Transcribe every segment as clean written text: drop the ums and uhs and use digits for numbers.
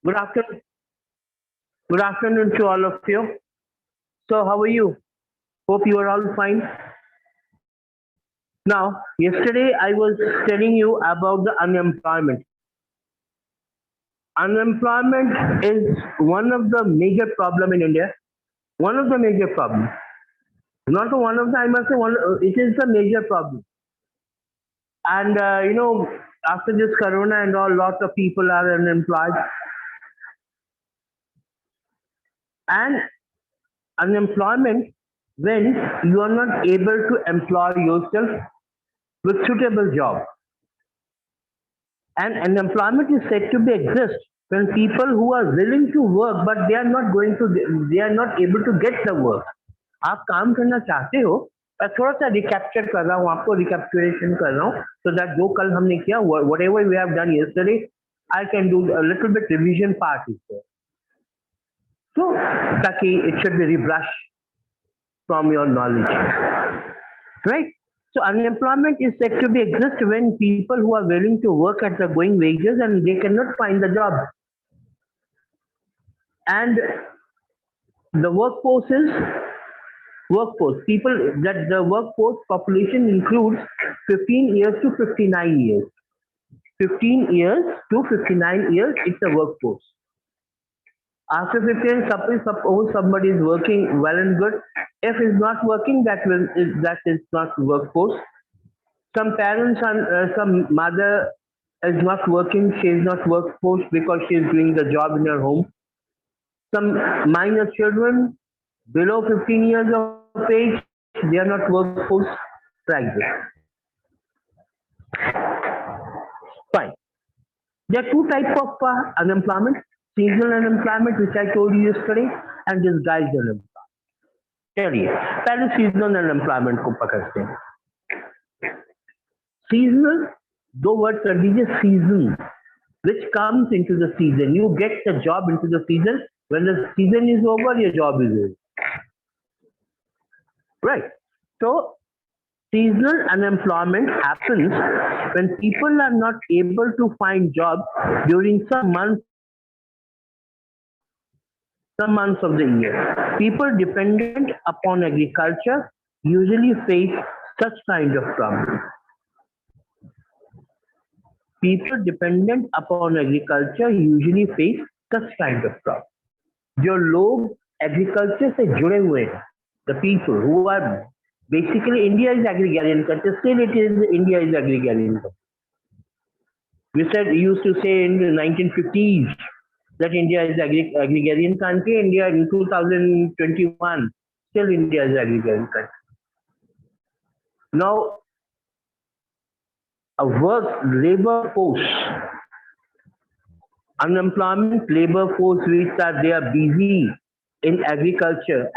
Good afternoon. Good afternoon to all of you. So, how are you? Hope you are all fine. Now, yesterday I was telling you about the unemployment. Unemployment is one of the major problem in India. One of the major problems. Not one of the, I must say, one. It is the major problem. And after this corona and all, lots of people are unemployed. And unemployment when you are not able to employ yourself with suitable job, and unemployment is said to be exist when people who are willing to work but they are not able to get the work. आप काम करना चाहते हो, मैं थोड़ा सा recapture कर रहा हूँ, आपको रिकैप्चुलेशन कर रहा हूँ so that जो कल हमने किया whatever we have done yesterday, I can do a little bit revision part is there, so ताकि it should be rebrushed from your knowledge, right? So unemployment is said to be exist when people who are willing to work at the going wages and they cannot find the job. And the workforce people that the workforce population includes 15 years to 59 years. 15 years to 59 years, it's a workforce. After 15, suppose somebody is working well and good. If is not working, that is not workforce. Some parents and some mother is not working. She is not workforce because she is doing the job in her home. Some minor children below 15 years of age, they are not workforce. Like this. Fine. There are two types of unemployment: seasonal unemployment, which I told you yesterday, and disguised unemployment. चलिए पहले seasonal unemployment को पकड़ते हैं. Seasonal, दो word कर दीजिए, season, which comes into the season. You get the job into the season. When the season is over, your job is over. Right. So seasonal unemployment happens when people are not able to find job during some months of the year. People dependent upon agriculture usually face such kind of problem. People dependent upon agriculture usually face such kind of problem. जो लोग agriculture से जुड़े हुए हैं, the people who are basically, India is agrarian country. Still, it is India is agrarian country. We used to say in the 1950s that India is agrarian country. India in 2021, still India is agrarian country. Now, a labor force, unemployment labor force, which they are busy in agriculture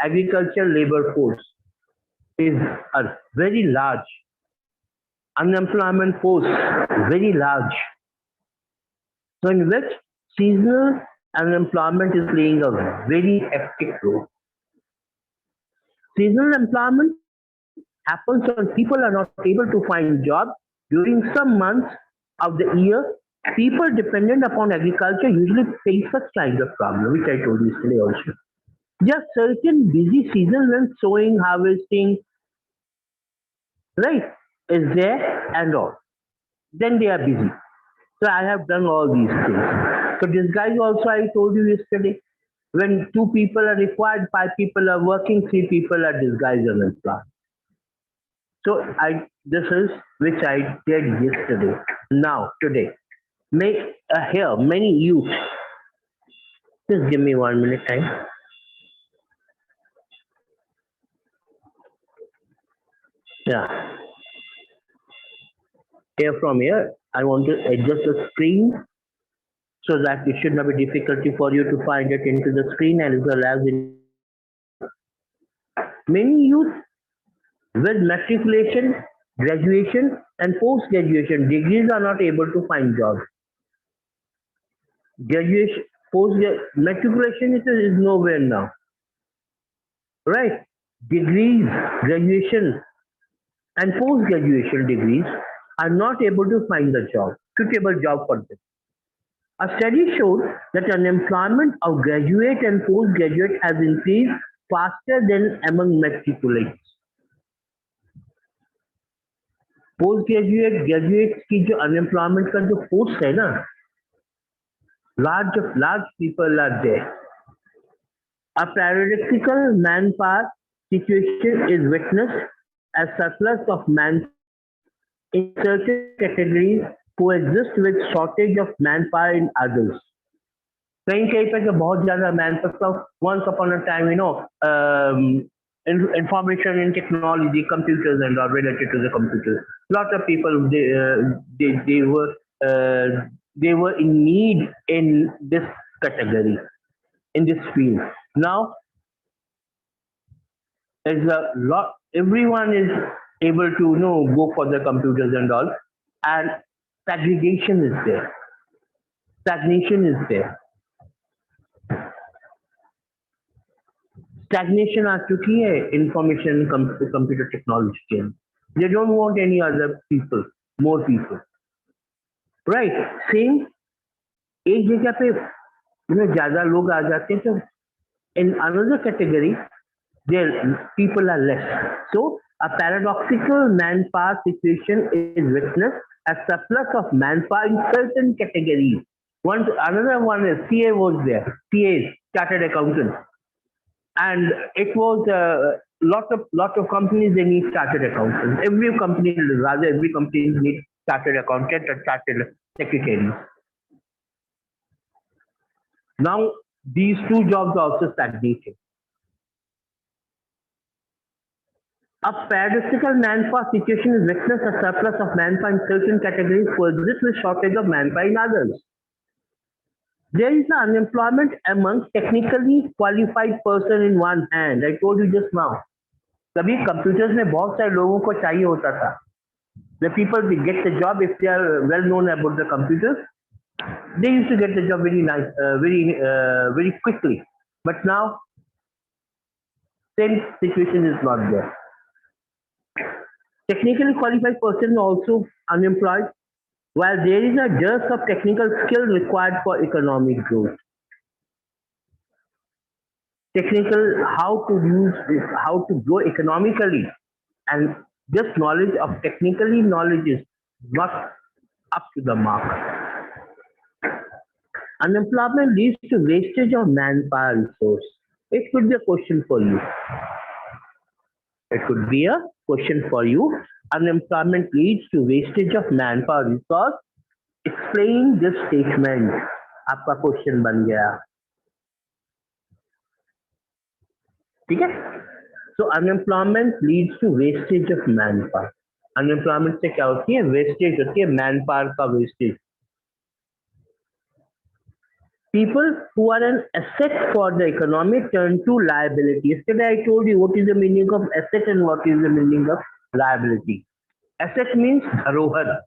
labor force is a very large. Unemployment force, very large. So in which seasonal unemployment is playing a very hectic role. Seasonal employment happens when people are not able to find job during some months of the year. People dependent upon agriculture usually face such kind of problem, which I told you yesterday also. There are certain busy seasons when sowing, harvesting, right, is there and all. Then they are busy. So I have done all these things. So this guy also I told you yesterday. When two people are required, five people are working, three people are disguised unemployed. So this is which I did yesterday. Now today, here many youth. Just give me 1 minute time. Yeah. Here from here, I want to adjust the screen so that it should not be difficulty for you to find it into the screen and as well as in many youth with matriculation, graduation and post-graduation degrees are not able to find jobs. Graduation, matriculation is nowhere now. Right? Degrees, graduation and post-graduation degrees are not able to find the job, suitable job for them. A study showed that unemployment of graduate and postgraduate has increased faster than among matriculates. Post graduate graduate की जो unemployment का जो post है ना, large people are there. A paradoxical manpower situation is witnessed as surplus of manpower in certain categories coexist with shortage of manpower in others. कहीं कहीं पे तो बहुत ज्यादा manpower. Once upon a time, information and technology, computers and all related to the computers. Lot of people they were in need in this category, in this field. Now there's a lot. Everyone is able to go for the computers and all, and segregation is there. Stagnation is there. Stagnation आ चुकी है information computer technology के. They don't want any other people, more people. Right? Same एक जगह पे ज्यादा लोग आ जाते हैं, तो in another category there people are less. So a paradoxical manpower situation is witnessed as surplus of manpower in certain categories. Another one is CA was there. CAs, chartered accountants. And it was lot of companies, they need chartered accountants. Every company needs chartered accountant and chartered secretaries. Now these two jobs are also stagnating. A paradoxical manpower situation is witnessed as surplus of manpower in certain categories coexist with shortage of manpower in others. There is an unemployment among technically qualified person in one hand. I told you just now. कभी computers में बहुत सारे लोगों को चाहिए होता था. The people will get the job if they are well known about the computers. They used to get the job very nice, very quickly. But now, same situation is not there. Technically qualified person also unemployed, while there is a dearth of technical skill required for economic growth. Technical, how to grow economically, and just knowledge of technically knowledge is not up to the mark. Unemployment leads to wastage of manpower resource. It could be a question for you. It could be a question for you. Unemployment leads to wastage of manpower resource. Explain this statement. आपका question बन गया. ठीक है? So unemployment leads to wastage of manpower. Unemployment से क्या होती है? Wastage होती है, manpower का wastage. People who are an asset for the economy turn to liability. Yesterday I told you what is the meaning of asset and what is the meaning of liability. Asset means धरोहर.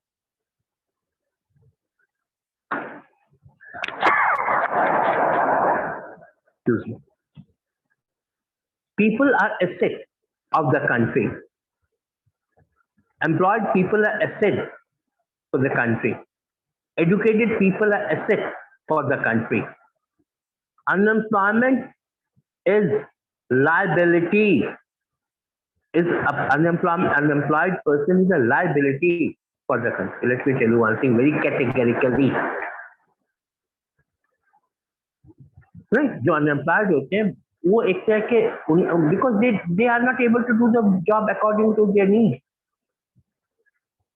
Excuse me. People are asset of the country. Employed people are asset for the country. Educated people are asset for the country. Unemployment is liability. Unemployed person is a liability for the country. Let me tell you one thing very categorically. Right? जो unemployed होते हैं वो एक तरह के because they are not able to do the job according to their needs.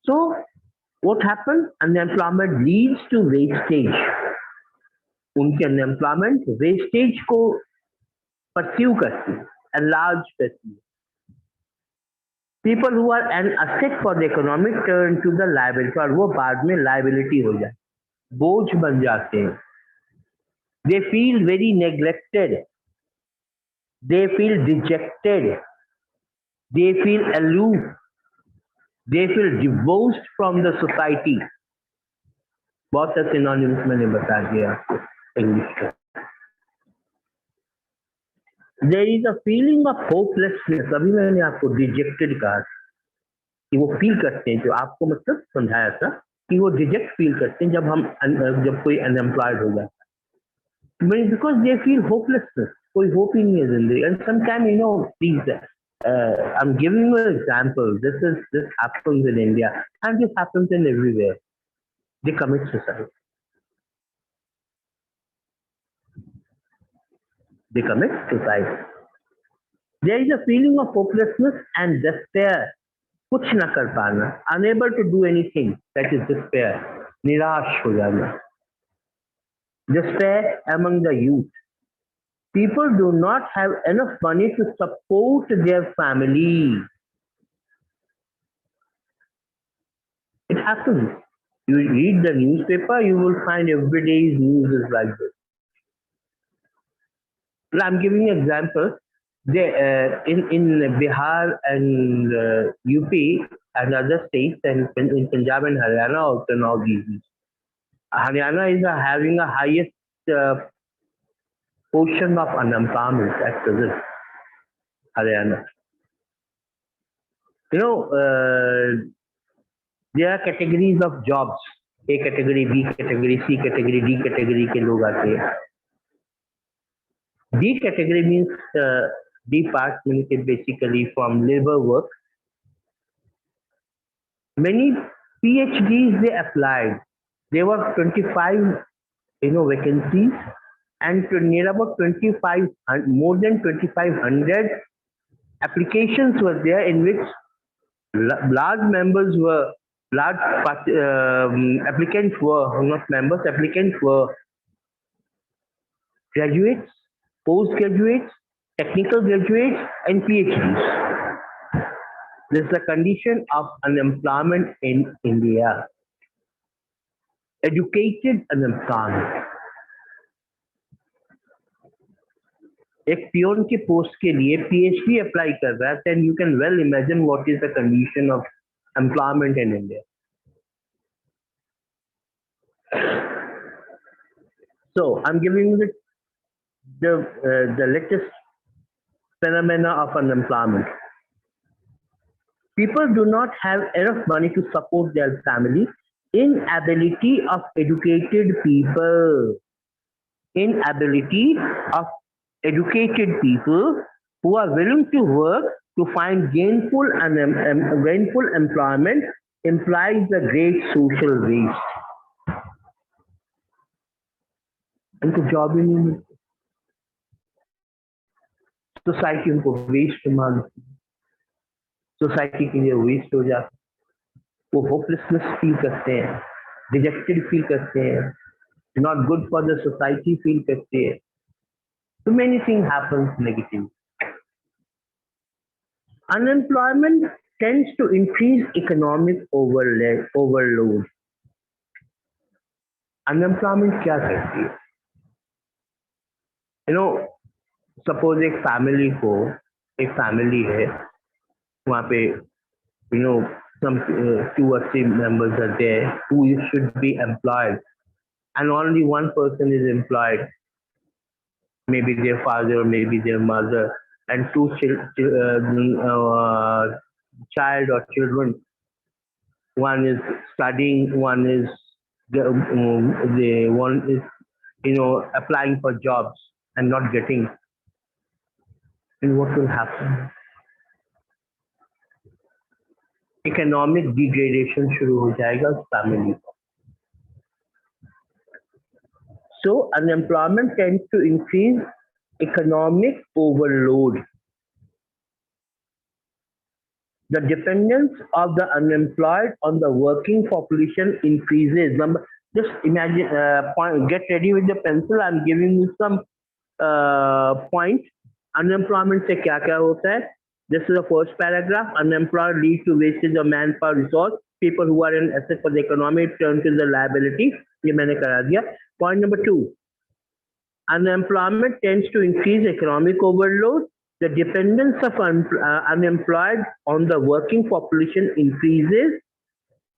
So what happens? Unemployment leads to wastage. उनकी unemployment wastage को pursue करती है, enlarge करती है. People who are an asset for the economic turn to the liability, और वो बाद में liability हो जाए, बोझ बन जाते हैं. They feel very neglected. They feel dejected. They feel aloof. They feel divorced from the society. बहुत से synonyms मैंने बता दिया आपको इंग्लिश का. There is a feeling of hopelessness. अभी मैंने आपको dejected कहा कि वो फील करते हैं, जो आपको मतलब समझाया था कि वो रिजेक्ट फील करते हैं जब कोई अनएम्प्लॉयड हो जाता है, बिकॉज दे फील होपलेसनेस, कोई होप ही नहीं है जिंदगी। And sometime please, I'm giving you an example. This happens in India and this happens in everywhere. They commit suicide. They commit suicide. There is a feeling of hopelessness and despair. कुछ ना कर पाना, unable to do anything, that is despair. निराश हो जाना. Despair among the youth. People do not have enough money to support their family. It happens. You read the newspaper, you will find every day's news is like this. I'm giving an example. In Bihar and UP and other states, and in Punjab and Haryana also now these days. Haryana is having a highest portion of unemployment at present. Haryana. There are categories of jobs. A category, B category, C category, D category के लोग आते हैं. D category means D part means basically from labor work. Many PhDs they applied. There were 25 vacancies, and near about 25 more than 2,500 applications were there, in which applicants were not members. Applicants were graduates, postgraduates, technical graduates, and PhDs. This is the condition of unemployment in India. Educated unemployment. एक peon के post के लिए PhD apply कर रहा है, then you can well imagine what is the condition of employment in India. So I'm giving you the latest phenomena of unemployment. People do not have enough money to support their family. Inability of educated people. Inability of educated people who are willing to work to find gainful employment implies a great social waste. उनको job ही नहीं मिलती, society उनको waste मानती, society के लिए waste हो जाती, वो होपलेसनेस फील करते हैं, रिजेक्टेड फील करते हैं, not good for the society feel करते हैं. So many things happen negative. Unemployment tends to increase economic overload. Unemployment क्या करती है? Suppose एक फैमिली है, वहाँ पे some 2 or 3 members are there who should be employed, and only one person is employed, maybe their father, maybe their mother, and 2 child or children. One is studying, one is applying for jobs and not getting. And what will happen? Economic degradation शुरू हो जाएगा उस family को. So unemployment tends to increase economic overload. The dependence of the unemployed on the working population increases. Just imagine, get ready with the pencil. I'm giving you some points. Unemployment से क्या क्या होता है? This is the first paragraph. Unemployed lead to wastage of manpower resource. People who are an asset for the economy turn to the liability. ये मैंने करा दिया. Point number 2. Unemployment tends to increase economic overload. The dependence of unemployed on the working population increases.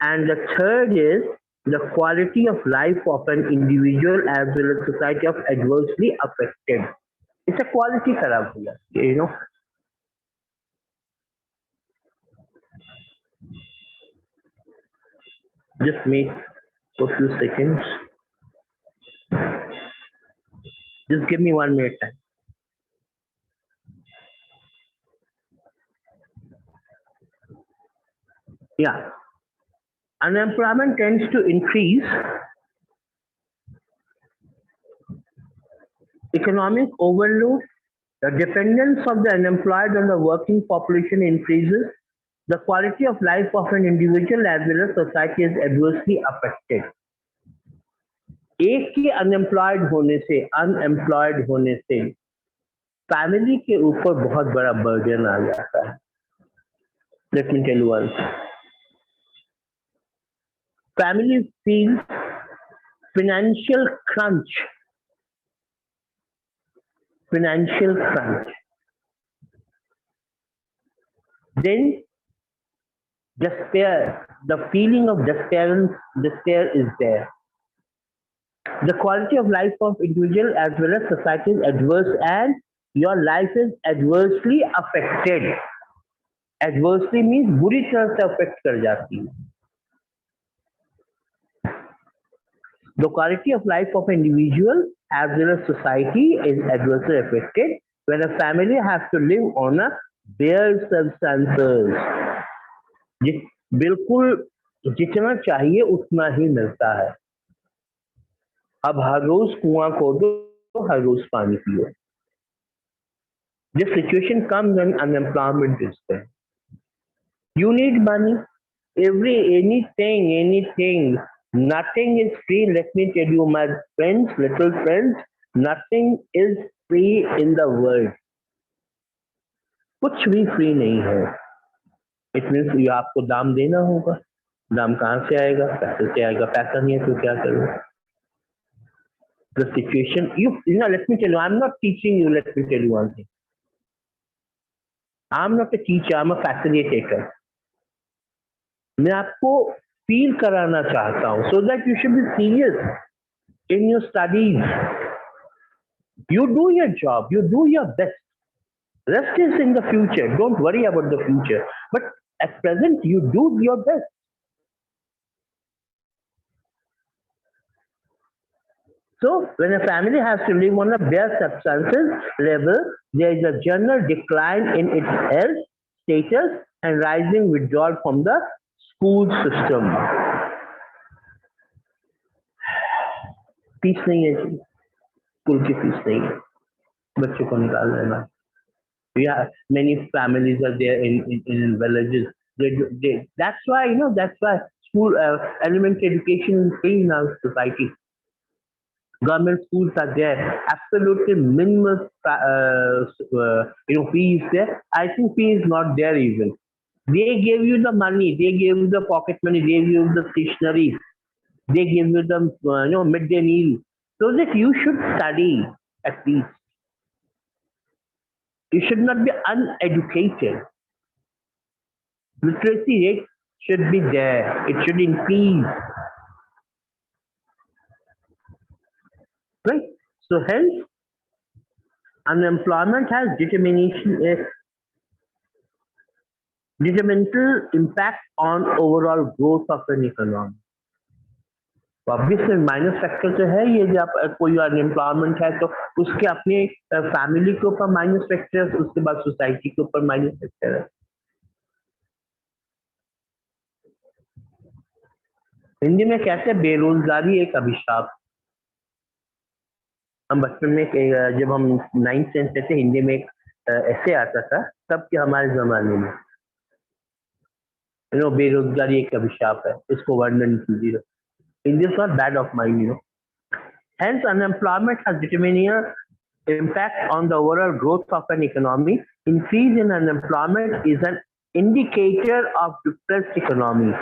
And the third is the quality of life of an individual as well as society of adversely affected. It's a quality खराब हो जाती है, Just wait for a few seconds. Just give me 1 minute time. Yeah, unemployment tends to increase. Economic overload, the dependence of the unemployed on the working population increases. The quality of life of an individual as well as society is adversely affected. एक के unemployed होने से family के ऊपर बहुत बड़ा burden आ जाता है. Let me tell you one. Family feels financial crunch. Financial crunch. Then despair. The feeling of despair is there. The quality of life of individual as well as society is adverse and your life is adversely affected. Adversely means बुरी तरह से affect कर जाती है. The quality of life of an individual as well as society is adversely affected when a family has to live on a bare substances. बिल्कुल जितना चाहिए उतना ही मिलता है. अब हर रोज कुआं खोदो, हर रोज पानी पियो. This situation comes when unemployment is there. You need money. Anything. Nothing is free. Let me tell you, my friends, little friends, nothing is free in the world. कुछ भी फ्री नहीं है. इट मीन्स ये आपको दाम देना होगा. दाम कहाँ से आएगा? पैसे से आएगा. पैसा नहीं है तो क्या करोगे? The situation, let me tell you, I'm not teaching you. Let me tell you one thing. I'm not a teacher. I'm a facilitator. मैं आपको फील कराना चाहता हूँ so that you should be serious in your studies. You do your job. You do your best. Rest is in the future. Don't worry about the future. But at present, you do your best. So, when a family has to live on a bare substances level, there is a general decline in its health status and rising withdrawal from the school system. Fees नहीं है जी, school की fees नहीं है, बच्चों को निकाल देना. Yeah, many families are there in villages. That's why school elementary education is free in our society. Government schools are there. Absolutely minimal fee is there. I think fee is not there even. They gave you the money. They gave you the pocket money. They gave you the stationery. They give you the midday meal, so that you should study at least. You should not be uneducated. Literacy rate should be there. It should increase. Right? So hence, unemployment has detrimental impact on overall growth of an economy. Obviously minus factor तो है ये. जब कोई unemployment है तो उसके अपने family के ऊपर माइनस फैक्टर है, उसके बाद सोसाइटी के ऊपर माइनस फैक्टर है. हिंदी में कहते हैं बेरोजगारी एक अभिशाप. हम बचपन में जब हम 9th 10th से थे, हिंदी में एक ऐसे आता था तब के हमारे जमाने में, बेरोजगारी एक अभिशाप है, इसको वर्णन कीजिए. India is not bad of mine. Hence, unemployment has determined impact on the overall growth of an economy. Increase in unemployment is an indicator of depressed economy.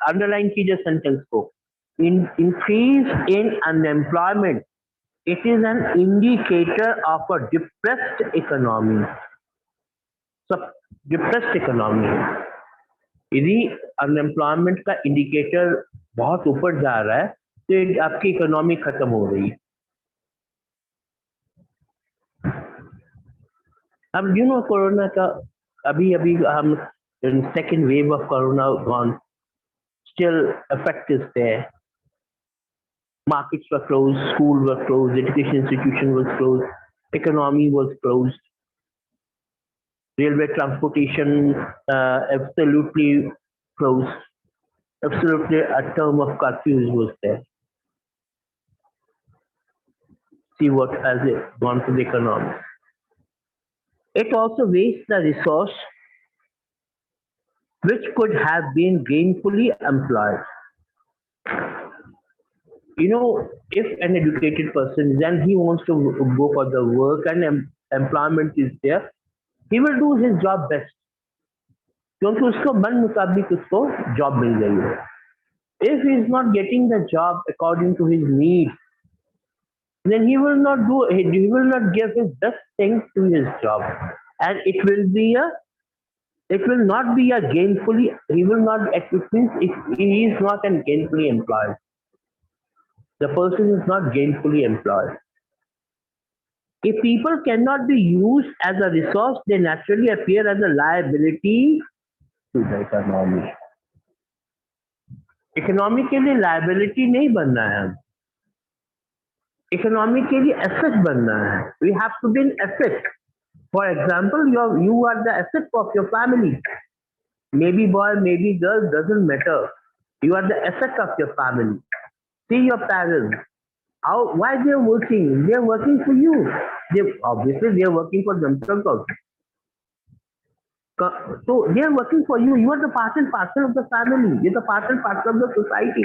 Underline कीजिए sentence को. Increase in unemployment, it is an indicator of a depressed economy. So, depressed economy. यदि unemployment का indicator बहुत ऊपर जा रहा है तो आपकी इकोनॉमी खत्म हो रही है. अब कोरोना का अभी हम second wave of corona gone. still effect is there. Markets were closed, schools were closed, education institution was closed, economy was closed, railway transportation absolutely closed. Absolutely, a term of curfews was there. See what has it gone to the economy. It also wastes the resource which could have been gainfully employed. You know, if an educated person then he wants to go for the work and employment is there, he will do his job best क्योंकि उसको मन मुताबिक उसको job मिल गई है. If he is not getting the job according to his need, then he will not give his best thing to his job, and it will not be a gainfully, he will not, it means if he is not an gainfully employed, the person is not gainfully employed. If people cannot be used as a resource, they naturally appear as a liability to the economy. Economy के लिए liability नहीं बनना है, हम economy के लिए asset बनना है. We have to be an asset. For example, you are the asset of your family. Maybe boy, maybe girl, doesn't matter. You are the asset of your family. See your parents. How, why they are working? They are working for you. Obviously they are working for themselves also. So they are working for you. You are the part and parcel of the family. You are the part and parcel of the society.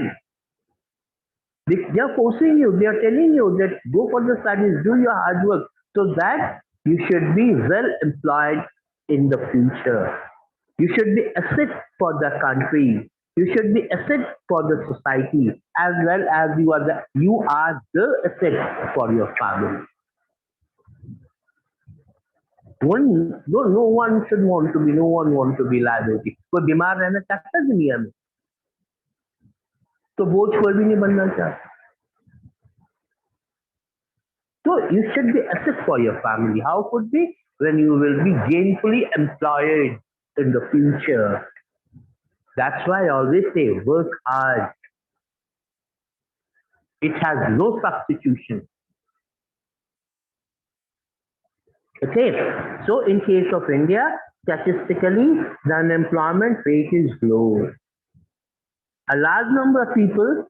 They are forcing you. They are telling you that go for the studies, do your hard work, so that you should be well employed in the future. You should be asset for the country. You should be asset for the society, as well as you are the asset for your family. No one should want to be, no one want to be liability. कोई बीमार रहना चाहता है दुनिया में, तो बोझ कोई भी नहीं बनना चाहता. So you should be asset for your family. How could be? When you will be gainfully employed in the future. That's why I always say work hard. It has no substitution. Okay, so in case of India, statistically, the unemployment rate is low. A large number of people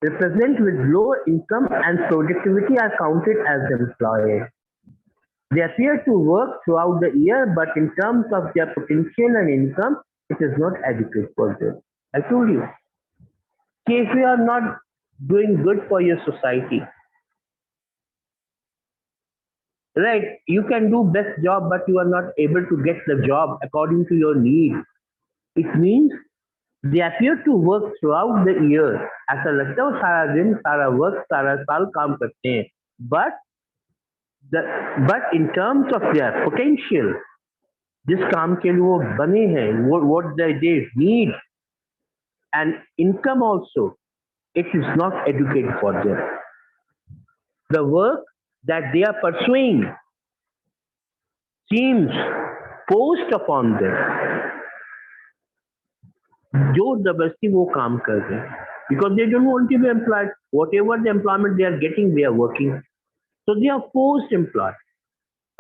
represent with low income and productivity are counted as employed. They appear to work throughout the year, but in terms of their potential and income, it is not adequate for them. I told you, if you are not doing good for your society, right, you can do best job, but you are not able to get the job according to your need. It means they appear to work throughout the year. ऐसा लगता है वो सारा दिन, सारा वक्त, सारा साल काम करते हैं, but in terms of their potential, जिस काम के लिए वो बने हैं, what they need and income also, it is not adequate for them. The work that they are pursuing seems forced upon them. जोर जबरदस्ती वो काम कर रहे हैं, because they don't want to be employed. Whatever the employment they are getting, they are working. So they are forced employed.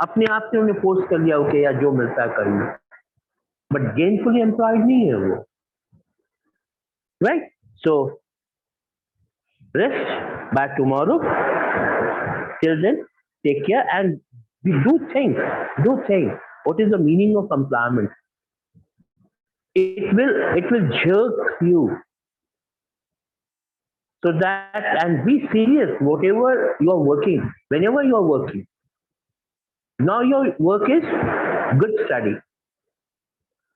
अपने आप से उन्हें फोर्स कर दिया, ओके यार जो मिलता है कर लो, बट गेनफुली एम्प्लॉयड नहीं है वो. Right? So rest by tomorrow. Till then, take care and do things. Do things. What is the meaning of employment? It will jerk you. So that, and be serious. Whatever you are working, whenever you are working. Now your work is good study.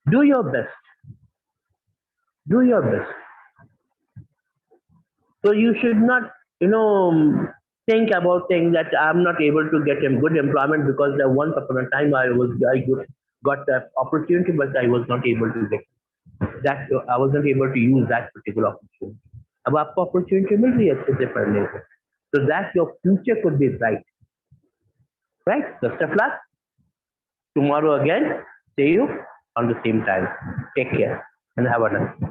Do your best. Do your best. So you should not, think about things that I'm not able to get a good employment because once upon a time I got that opportunity, but I was not able to get that. I wasn't able to use that particular opportunity. अब आपको opportunity मिल रही है अच्छे से पढ़ने को, so that your future could be bright. Right? Best of luck. Tomorrow again, see you on the same time. Take care and have a nice day.